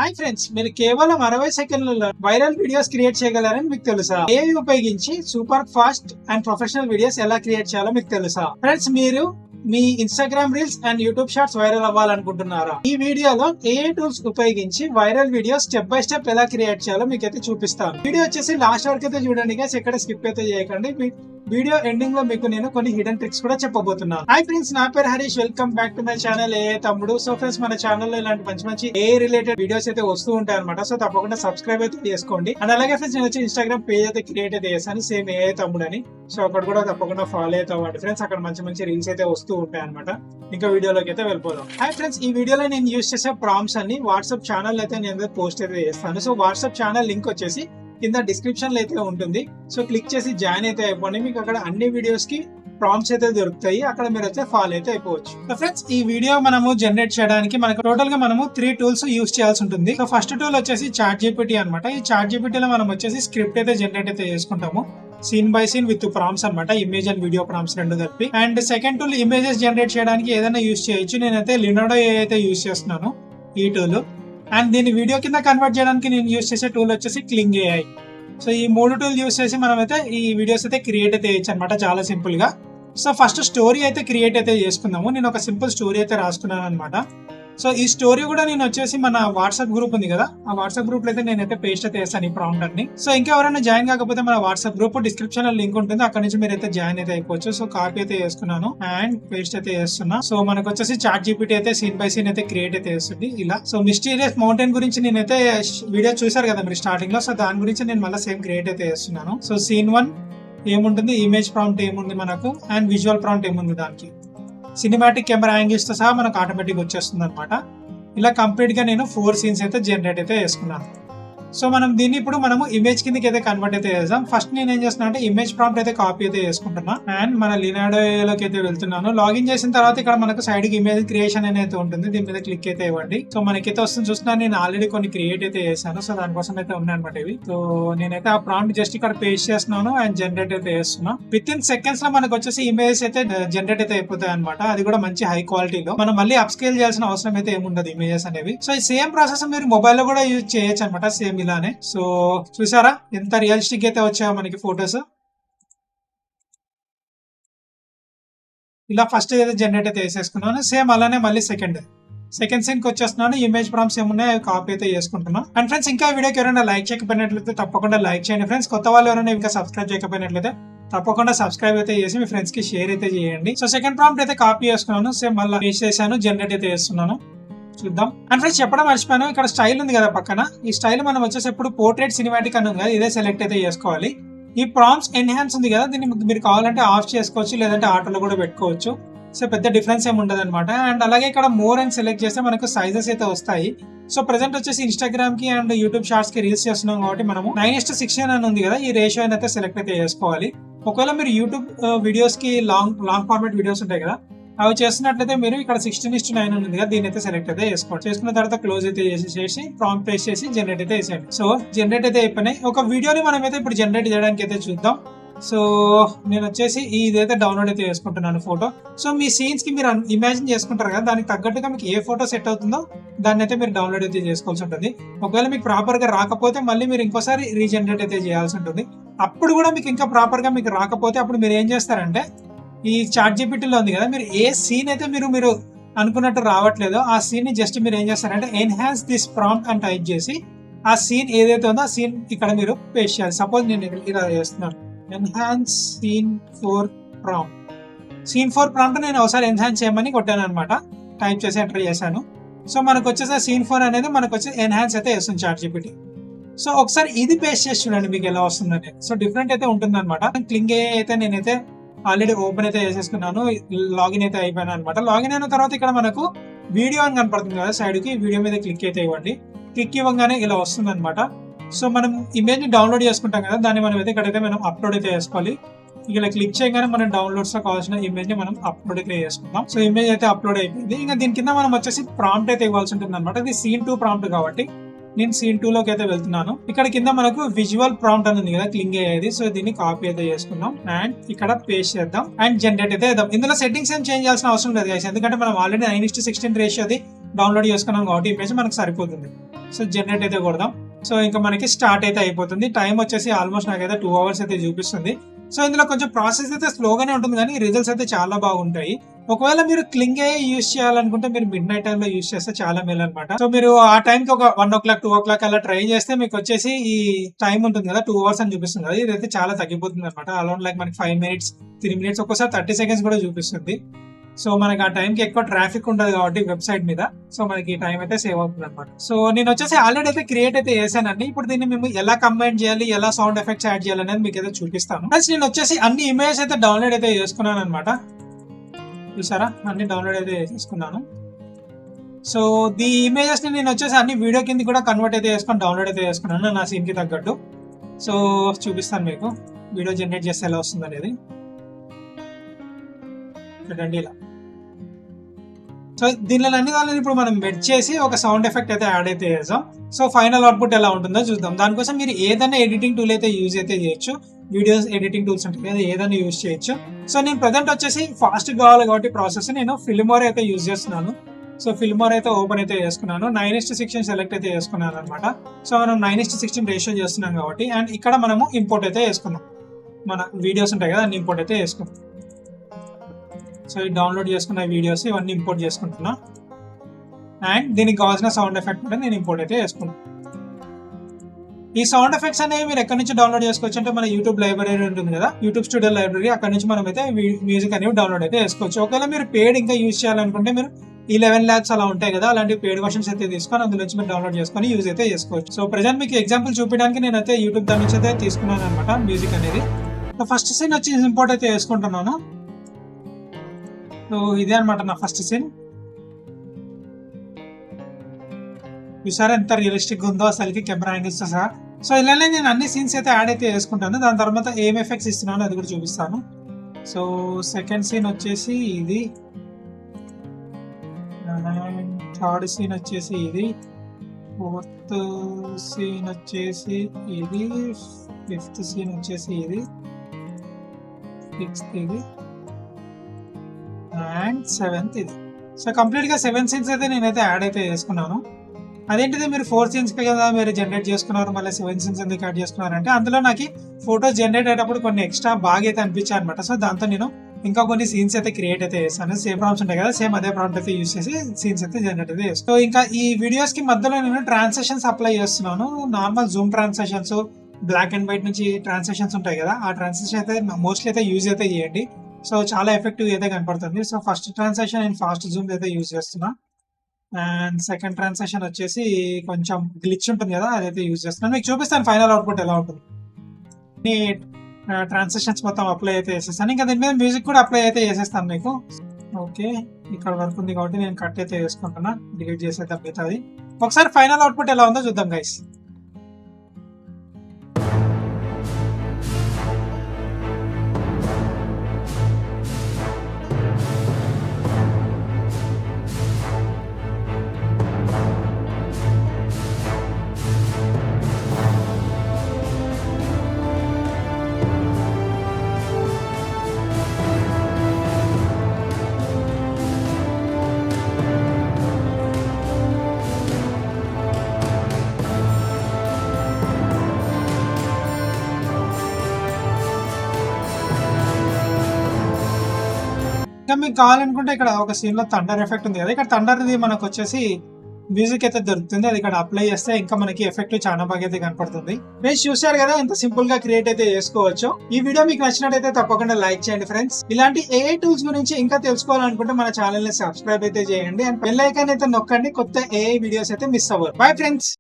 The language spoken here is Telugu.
హాయ్ ఫ్రెండ్స్, మీరు కేవలం 60 సెకండ్లలో వైరల్ వీడియోస్ క్రియేట్ చేయగలరని మీకు తెలుసా? AI ఉపయోగించి super fast and professional videos ఎలా క్రియేట్ చేయాలో మీకు తెలుసా? ఫ్రెండ్స్, మీరు మీ Instagram reels and YouTube shorts viral అవ్వాలనుకుంటున్నారా? ఈ వీడియోలో AI టూల్స్ ఉపయోగించి viral videos step by step ఎలా క్రియేట్ చేయాలో మీకు అయితే చూపిస్తాను. వీడియో వచ్చేసి లాస్ట్ వరకు అయితే చూడండి గైస్, ఎక్కడ స్కిప్ అయితే చేయకండి. వీడియో ఎండింగ్ లో మీకు నేను కొన్ని హిడెన్ ట్రిక్స్ కూడా చెప్పబోతున్నాను. హాయ్ ఫ్రెండ్స్, నా పేరు Harish, welcome back to my channel AI తమ్ముడు. సో ఫ్రెండ్స్, మన ఛానల్ లో ఇలాంటి మంచి AI రిలేటెడ్ వీడియోస్ అయితే వస్తూ ఉంటాయి అనమాట. సో తప్పకుండా సబ్స్క్రైబ్ అయితే చేసుకోండి. అండ్ అలాగే ఫ్రెండ్స్, నేను వచ్చి ఇన్స్టాగ్రామ్ పేజ్ అయితే క్రియేట్ అయితే చేశాను, సేమ్ AI తమ్ముడు అని. సో అక్కడ కూడా తప్పకుండా ఫాలో అయితే అవ్వండి ఫ్రెండ్స్. అక్కడ మంచి రీల్స్ అయితే వస్తూ ఉంటాయి అనమాట. ఇంకా వీడియోలోకి అయితే వెళ్ళిపోదాం. హాయ్ ఫ్రెండ్స్, ఈ వీడియోలో నేను యూస్ చేసే ప్రాంప్ట్స్ అన్ని వాట్సాప్ ఛానల్ అయితే నేను పోస్ట్ అయితే చేస్తాను. సో వాట్సాప్ ఛానల్ లింక్ వచ్చేసి కింద డిస్క్రిప్షన్ లో అయితే ఉంటుంది. సో క్లిక్ చేసి జాయిన్ అయితే అయిపోండి. మీకు అక్కడ అన్ని వీడియోస్ కి ప్రాంప్ట్స్ అయితే దొరుకుతాయి. అక్కడ మీరు అయితే ఫాలో అయితే అయిపోవచ్చు. సో ఫ్రెండ్స్, ఈ వీడియో మనము జనరేట్ చేయడానికి మనకు టోటల్ గా మనము 3 టూల్స్ యూస్ చేయాల్సి ఉంటుంది. సో ఫస్ట్ టూల్ వచ్చేసి ChatGPT అనమాట. ఈ ChatGPT లో మనం వచ్చేసి స్క్రిప్ట్ అయితే జనరేట్ అయితే చేసుకుంటాము, scene by scene with prompts అనమాట. ఇమేజ్ అండ్ వీడియో ప్రాంప్ట్స్ రెండు కలిపి. And second tool images generate చేయడానికి ఏదైనా యూస్ చేయొచ్చు. నేనైతే లినోడో AI అయితే యూస్ చేస్తున్నాను ఈ టూల్. అండ్ దీన్ని వీడియో కింద కన్వర్ట్ చేయడానికి నేను యూస్ చేసే టూల్ వచ్చేసి క్లింగ్ AI. సో ఈ 3 టూల్ యూస్ చేసి మనం అయితే ఈ వీడియోస్ అయితే క్రియేట్ అయితే చేయొచ్చు అనమాట, చాలా సింపుల్ గా. సో ఫస్ట్ స్టోరీ అయితే క్రియేట్ అయితే చేసుకుందాము. నేను ఒక సింపుల్ స్టోరీ అయితే రాసుకున్నాను అనమాట. సో ఈ స్టోరీ కూడా నేను వచ్చేసి మన వాట్సాప్ గ్రూప్ ఉంది కదా, ఆ వాట్సాప్ గ్రూప్ లో అయితే నేనైతే పేస్ట్ అయితే చేస్తాను ఈ ప్రాంప్ట్ అన్ని. సో ఇంకా ఎవరైనా జాయిన్ కాకపోతే మన వాట్సాప్ గ్రూప్ డిస్క్రిప్షన్ లో లింక్ ఉంటుంది, అక్కడ నుంచి మీరు అయితే జాయిన్ అయితే అయిపోవచ్చు. సో కాపీ అయితే చేసుకున్నాను అండ్ పేస్ట్ అయితే చేస్తున్నా. సో మనకు వచ్చేసి ChatGPT అయితే సీన్ బై సీన్ అయితే క్రియేట్ అయితే చేస్తుంది ఇలా. సో మిస్టీరియస్ మౌంటైన్ గురించి నేనైతే వీడియో చూసారు కదా మీరు స్టార్టింగ్ లో. సో దాని గురించి నేను మళ్ళీ సేమ్ క్రియేట్ అయితే చేస్తున్నాను. సో సీన్ 1 ఏముంటుంది, ఇమేజ్ ప్రాంప్ట్ ఏముంది మనకు, అండ్ విజువల్ ప్రాంప్ట్ ఏముంది దానికి, సినిమాటిక్ కెమెరా యాంగిల్స్ తో సహా మనకు ఆటోమేటిక్ వచ్చేస్తుంది అనమాట. ఇలా కంప్లీట్ గా నేను 4 సీన్స్ అయితే జనరేట్ అయితే చేసుకున్నాను. సో మనం దీన్ని ఇప్పుడు మనము ఇమేజ్ కిందకి అయితే కన్వర్ట్ అయితే చేద్దాం. ఫస్ట్ నేను ఏం చేస్తున్నా అంటే ఇమేజ్ ప్రాంప్ట్ అయితే కాపీ అయితే చేసుకుంటున్నా అండ్ మన లినాడోలోకి అయితే వెళ్తున్నాను. లాగిన్ చేసిన తర్వాత ఇక్కడ మనకు సైడ్ కి ఇమేజ్ క్రియేషన్ అనేది ఉంటుంది, దీని మీద క్లిక్ అయితే ఇవ్వండి. సో మనకైతే వస్తుంది చూస్తున్నాను, నేను ఆల్రెడీ కొన్ని క్రియేట్ అయితే చేశాను. సో దానికోసం అయితే ఉన్నాయన్నమాట ఇవి. సో నేనైతే ఆ ప్రాంప్ట్ జస్ట్ ఇక్కడ పేస్ట్ చేస్తున్నాను అండ్ జనరేట్ అయితే చేస్తున్నా. విత్ ఇన్ సెకండ్స్ లో మనకు వచ్చేసి ఇమేజ్ అయితే జనరేట్ అయితే అయిపోతాయి అనమాట. అది కూడా మంచి హై క్వాలిటీలో. మనం మళ్ళీ అప్ స్కేల్ చేయాల్సిన అవసరం అయితే ఏముండదు ఇమేజెస్ అనేవి. సో ఈ సేమ్ ప్రాసెస్ మీరు మొబైల్ లో కూడా యూజ్ చేయొచ్చు అనమాట, సేమ్ ఇలానే. సో చూసారా ఎంత రియలిస్టిక్ అయితే వచ్చాయో మనకి ఫొటోస్. ఇలా ఫస్ట్ అయితే జనరేట్ అయితే వేసేసుకున్నాను. సేమ్ అలానే మళ్ళీ సెకండ్ సీన్ కి వచ్చేస్తున్నాను. ఇమేజ్ ప్రాంప్ట్స్ ఏమున్నాయి అవి కాపీ అయితే చేసుకుంటున్నాను. అండ్ ఫ్రెండ్స్, ఇంకా వీడియోకి ఎవరైనా లైక్ చేయకపోయినట్లయితే తప్పకుండా లైక్ చేయండి ఫ్రెండ్స్. కొత్త వాళ్ళు ఎవరైనా ఇంకా సబ్స్క్రైబ్ చేయకపోయినట్లయితే తప్పకుండా సబ్స్క్రైబ్ అయితే చేసి మీ ఫ్రెండ్స్ కి షేర్ అయితే చేయండి. సో సెకండ్ ప్రాంప్ట్ అయితే కాపీ చేసుకున్నాను, సేమ్ మళ్ళీ పేస్ట్ చేశాను, జనరేట్ అయితే చేస్తున్నాను. చూద్దాం. అండ్ ఫ్రెండ్స్, చెప్పడం మర్చిపోయాను, ఇక్కడ స్టైల్ ఉంది కదా పక్కన, ఈ స్టైల్ మనం వచ్చేసి ఇప్పుడు పోర్ట్రేట్ సినిమాటిక్ అని ఉంది కదా, ఇదే సెలెక్ట్ అయితే చేసుకోవాలి. ఈ ప్రాంప్ట్స్ ఎన్హాన్స్ ఉంది కదా, దీన్ని మీరు కావాలంటే ఆఫ్ చేసుకోవచ్చు, లేదంటే ఆటోలో కూడా పెట్టుకోవచ్చు. సో పెద్ద డిఫరెన్స్ ఏమి ఉండదు అనమాట. అండ్ అలాగే ఇక్కడ మోర్ అని సెలెక్ట్ చేస్తే మనకు సైజెస్ అయితే వస్తాయి. సో ప్రెసెంట్ వచ్చేసి ఇన్స్టాగ్రామ్ కి అండ్ యూట్యూబ్ షార్ట్స్ కి రీల్స్ చేస్తున్నాం కాబట్టి మనము 9:16 అని ఉంది కదా, ఈ రేషియో అయితే సెలెక్ట్ అయితే చేసుకోవాలి. ఒకవేళ మీరు యూట్యూబ్ వీడియోస్ కి లాంగ్ ఫార్మాట్ వీడియోస్ ఉంటాయి కదా, అవి చేస్తున్నట్లయితే మీరు ఇక్కడ 16:9 ఉంది కదా, దీని అయితే సెలెక్ట్ అయితే చేసుకోండి. చేసుకున్న తర్వాత క్లోజ్ అయితే చేసి ప్రాంప్ట్ పేస్ట్ చేసి జనరేట్ అయితే చేసేయండి. సో జనరేట్ అయితే అయిపోయినాయి. ఒక వీడియోని మనం అయితే ఇప్పుడు జనరేట్ చేయడానికి అయితే చూద్దాం. సో నేను వచ్చేసి ఇదైతే డౌన్లోడ్ అయితే చేసుకుంటున్నాను ఫోటో. సో మీ సీన్స్ కి మీరు ఇమాజిన్ చేసుకుంటారు కదా, దానికి తగ్గట్టుగా మీకు ఏ ఫోటో సెట్ అవుతుందో దాన్ని అయితే మీరు డౌన్లోడ్ అయితే చేసుకోవాల్సి ఉంటుంది. ఒకవేళ మీకు ప్రాపర్ గా రాకపోతే మళ్ళీ మీరు ఇంకోసారి రీజనరేట్ అయితే చేయాల్సి ఉంటుంది. అప్పుడు కూడా మీకు ఇంకా ప్రాపర్ గా మీకు రాకపోతే అప్పుడు మీరు ఏం చేస్తారంటే, ఈ ChatGPT లో ఉంది కదా, మీరు ఏ సీన్ అయితే మీరు అనుకున్నట్టు రావట్లేదో ఆ సీన్ ని జస్ట్ మీరు ఏం చేస్తారంటే ఎన్హాన్స్ దిస్ ప్రాంప్ట్ అని టైప్ చేసి ఆ సీన్ ఏదైతే ఉందో ఆ సీన్ ఇక్కడ మీరు పేస్ట్ చేయాలి. సపోజ్ నేను ఇలా చేస్తున్నాను, enhance scene 4 prompt. Scene 4 prompt నేను ఒకసారి ఎన్హాన్స్ చేయమని కొట్టాను అనమాట, టైప్ చేసి ఎంటర్ చేశాను. సో మనకు వచ్చేసి సీన్ 4 అనేది మనకు వచ్చి ఎన్హాన్స్ అయితే వేస్తుంది ChatGPT. సో ఒకసారి ఇది పేస్ట్ చేసి చూడండి మీకు ఎలా వస్తుందని. సో డిఫరెంట్ అయితే ఉంటుంది అనమాట. క్లింగ్ AI అయితే నేనైతే ఆల్రెడీ ఓపెన్ అయితే చేసేసుకున్నాను, లాగిన్ అయితే అయిపోయాను అనమాట. లాగిన్ అయిన తర్వాత ఇక్కడ మనకు వీడియో అని కనపడుతుంది కదా సైడ్ కి, వీడియో మీద క్లిక్ అయితే ఇవ్వండి. క్లిక్ ఇవ్వగానే ఇలా వస్తుంది అనమాట. సో మనం ఇమేజ్ ని డౌన్లోడ్ చేసుకుంటాం కదా, దాన్ని మనం అయితే ఇక్కడైతే మనం అప్లోడ్ అయితే చేసుకోవాలి. ఇలా క్లిక్ చేయగానే మనం డౌన్లోడ్స్ లో కావాల్సిన ఇమేజ్ ని మనం అప్లోడ్ అయితే చేసుకుందాం. సో ఇమేజ్ అయితే అప్లోడ్ అయిపోయింది. ఇంకా దీని కింద మనం వచ్చేసి ప్రాంప్ట్ అయితే ఇవ్వాల్సి ఉంటుంది అనమాట. ఇది సీన్ 2 ప్రాంప్ట్ కాబట్టి నేను సీన్ 2 లోకి అయితే వెళ్తున్నాను. ఇక్కడ కింద మనకు విజువల్ ప్రాంప్ట్ అని ఉంది కదా, క్లింగ్ అయ్యేది. సో దీన్ని కాపీ అయితే చేసుకుందాం అండ్ ఇక్కడ పేస్ట్ చేద్దాం అండ్ జనరేట్ అయితే వేద్దాం. ఇందులో సెట్టింగ్స్ ఏం చేంజ్ చేయాల్సిన అవసరం లేదు గైస్, ఎందుకంటే మనం ఆల్రెడీ 9:16 రేషియోది డౌన్లోడ్ చేసుకున్నాం కాబట్టి ఇమేజ్ మనకు సరిపోతుంది. సో జనరేట్ అయితే కొడదాం. సో ఇంకా మనకి స్టార్ట్ అయితే అయిపోతుంది. టైం వచ్చేసి ఆల్మోస్ట్ నాకైతే 2 hours అయితే చూపిస్తుంది. సో ఇందులో కొంచెం ప్రాసెస్ అయితే స్లోగానే ఉంటుంది కానీ రిజల్ట్స్ అయితే చాలా బాగుంటాయి. ఒకవేళ మీరు క్లింగ్ ఏ యూస్ చేయాలనుకుంటే మీరు మిడ్ నైట్ టైంలో యూస్ చేస్తే చాలా మేలు అనమాట. సో మీరు ఆ టైంకి ఒక 1 o'clock 2 o'clock అలా ట్రై చేస్తే మీకు వచ్చేసి ఈ టైం ఉంటుంది కదా 2 hours అని చూపిస్తుంది కదా, ఇదైతే చాలా తగ్గిపోతుంది అనమాట. అలౌన్ లైక్ మనకి 5 minutes 3 minutes ఒక్కోసారి 30 seconds కూడా చూపిస్తుంది. సో మనకి ఆ టైంకి ఎక్కువ ట్రాఫిక్ ఉండదు కాబట్టి వెబ్సైట్ మీద, సో మనకి టైం అయితే సేవ్ అవుతుంది అనమాట. సో నేను వచ్చేసి ఆల్రెడీ అయితే క్రియేట్ అయితే చేశానండి. ఇప్పుడు దీన్ని మేము ఎలా కంబైన్ చేయాలి, ఎలా సౌండ్ ఎఫెక్ట్స్ యాడ్ చేయాలి అనేది మీకు అయితే చూపిస్తాను. ప్లస్ నేను వచ్చేసి అన్ని ఇమేజెస్ అయితే డౌన్లోడ్ అయితే చేసుకున్నాను అనమాట. చూసారా, అన్ని డౌన్లోడ్ అయితే చేసుకున్నాను. సో ఈ ఇమేజెస్ ని నేను వచ్చేసి అన్ని వీడియో కింద కూడా కన్వర్ట్ అయితే చేసుకొని డౌన్లోడ్ అయితే చేసుకున్నాను నా సీన్ కి తగ్గట్టు. సో చూపిస్తాను మీకు వీడియో జనరేట్ చేస్తే ఎలా వస్తుంది అనేది. చూడండి ఇలా. సో దీనిలో అన్ని దానిని ఇప్పుడు మనం మెర్జ్ చేసి ఒక సౌండ్ ఎఫెక్ట్ అయితే యాడ్ అయితే చేద్దాం. సో ఫైనల్ అవుట్పుట్ ఎలా ఉంటుందో చూద్దాం. దానికోసం మీరు ఏదైనా ఎడిటింగ్ టూల్ అయితే యూజ్ అయితే చేయొచ్చు. వీడియోస్ ఎడిటింగ్ టూల్స్ ఉంటాయి కదా, ఏదైనా యూజ్ చేయొచ్చు. సో నేను ప్రజెంట్ వచ్చేసి ఫాస్ట్ కావాలి కాబట్టి ప్రాసెస్ నేను ఫిల్మోర్ అయితే యూజ్ చేస్తున్నాను. సో ఫిల్మోర్ అయితే ఓపెన్ అయితే చేసుకున్నాను. 9:16 సెలెక్ట్ అయితే చేసుకున్నాను అనమాట. సో మనం 9:16 రేషియో చేస్తున్నాం కాబట్టి, అండ్ ఇక్కడ మనము ఇంపోర్ట్ అయితే చేసుకుందాం. మన వీడియోస్ ఉంటాయి కదా, అన్ని ఇంపోర్ట్ అయితే చేసుకుందాం. సో ఈ డౌన్లోడ్ చేసుకున్న వీడియోస్ ఇవన్నీ ఇంపోర్ట్ చేసుకుంటున్నా. అండ్ దీనికి కావాల్సిన సౌండ్ ఎఫెక్ట్ కూడా నేను ఇంపోర్ట్ అయితే చేసుకున్నాను. ఈ సౌండ్ ఎఫెక్ట్స్ అనేవి మీరు ఎక్కడి నుంచి డౌన్లోడ్ చేసుకోవచ్చు అంటే మన యూట్యూబ్ లైబ్రరీ ఉంటుంది కదా, యూట్యూబ్ స్టూడియో లైబ్రరీ, అక్కడ నుంచి మనం అయితే మ్యూజిక్ అనేవి డౌన్లోడ్ అయితే చేసుకోవచ్చు. ఒకవేళ మీరు పేడ్ ఇంకా యూజ్ చేయాలనుకుంటే మీరు ఈ 11 lakhs అలా ఉంటాయి కదా, అలాంటి పేడ్ వర్షన్స్ అయితే తీసుకొని అందులో నుంచి మీరు డౌన్లోడ్ చేసుకొని యూజ్ అయితే చేసుకోవచ్చు. సో ప్రెజెంట్ మీకు ఎగ్జాంపుల్ చూపించడానికి నేనైతే యూట్యూబ్ దాని నుంచి అయితే తీసుకున్నాను అనమాట మ్యూజిక్ అనేది. సో ఫస్ట్ సీన్ వచ్చి ఇంపోర్ట్ అయితే చేసుకుంటున్నాను. సో ఇదే అనమాట నా ఫస్ట్ సీన్. చూసారా ఎంత రియలిస్టిక్ ఉందో అసలుకి కెమెరా యాంగిల్స్ సహా. సో ఇలానే నేను అన్ని సీన్స్ అయితే యాడ్ అయితే చేసుకుంటాను. దాని తర్వాత ఏం ఎఫెక్ట్స్ ఇస్తున్నాను అది కూడా చూపిస్తాను. సో సెకండ్ సీన్ వచ్చేసి ఇది, థర్డ్ సీన్ వచ్చేసి ఇది, ఫోర్త్ సీన్ వచ్చేసి ఇది, ఫిఫ్త్ సీన్ వచ్చేసి ఇది, సిక్స్త్ ఇది, అండ్ సెవెంత్ ఇది. సో కంప్లీట్ గా 7 scenes అయితే నేనైతే యాడ్ అయితే చేసుకున్నాను. అదేంటిది మీరు 4 scenes కదా మీరు జనరేట్ చేసుకున్నారు, మళ్ళీ 7 scenes ఎందుకు యాడ్ చేసుకున్నారు అంటే అందులో నాకు ఫోటోస్ జనరేట్ అయ్యేటప్పుడు కొన్ని ఎక్స్ట్రా బాగా అయితే అనిపించాయి అనమాట. సో దాంతో నేను ఇంకా కొన్ని సీన్స్ అయితే క్రియేట్ అయితే చేస్తాను. సేమ్ ప్రాంప్ట్స్ ఉంటాయి కదా, సేమ్ అదే ప్రాంప్ట్ అయితే యూస్ చేసి సీన్స్ అయితే జనరేట్ అయితే చేస్తాను. సో ఇంకా ఈ వీడియోస్ కి మధ్యలో నేను ట్రాన్సాక్షన్స్ అప్లై చేస్తున్నాను. Normal zoom transactions, black and white నుంచి ట్రాన్సాక్షన్స్ ఉంటాయి కదా, ఆ ట్రాన్సాక్షన్ అయితే మోస్ట్లీ అయితే యూజ్ అయితే చేయండి. సో చాలా ఎఫెక్టివ్ అయితే కనపడుతుంది. సో ఫస్ట్ ట్రాన్సాక్షన్ నేను ఫాస్ట్ జూమ్ అయితే యూజ్ చేస్తున్నా. అండ్ సెకండ్ ట్రాన్సాక్షన్ వచ్చేసి కొంచెం గ్లిచ్ ఉంటుంది కదా, అదైతే యూజ్ చేస్తున్నాను. మీకు చూపిస్తాను ఫైనల్ అవుట్పుట్ ఎలా ఉంటుంది. ట్రాన్సాక్షన్స్ మొత్తం అప్లై అయితే చేసేస్తాను. ఇంకా దీని మీద మ్యూజిక్ కూడా అప్లై అయితే చేసేస్తాను మీకు. ఓకే, ఇక్కడ వర్క్ ఉంది కాబట్టి నేను కట్ అయితే చేసుకుంటున్నా, డిలీట్ చేసేద్దాం మిగతాది. ఒకసారి ఫైనల్ అవుట్పుట్ ఎలా ఉందో చూద్దాం గైస్. ఇంకా మీకు కావాలనుకుంటే ఇక్కడ ఒక సీన్ లో థండర్ ఎఫెక్ట్ ఉంది కదా, ఇక్కడ థండర్ ది మనకు వచ్చేసి మ్యూజిక్ అయితే దొరుకుతుంది. అది ఇక్కడ అప్లై చేస్తే ఇంకా మనకి ఎఫెక్ట్ చాలా బాగా అయితే కనపడుతుంది. ఫ్రెండ్స్ చూసారు కదా ఎంత సింపుల్ గా క్రియేట్ అయితే చేసుకోవచ్చు. ఈ వీడియో మీకు నచ్చినట్టయితే తప్పకుండా లైక్ చేయండి ఫ్రెండ్స్. ఇలాంటి AI టూల్స్ గురించి ఇంకా తెలుసుకోవాలనుకుంటే మన ఛానల్ ని సబ్స్క్రైబ్ అయితే చేయండి అండ్ బెల్ ఐకాన్ అయితే నొక్కండి, కొత్త AI వీడియోస్ అయితే మిస్ అవ్వరు. Bye friends.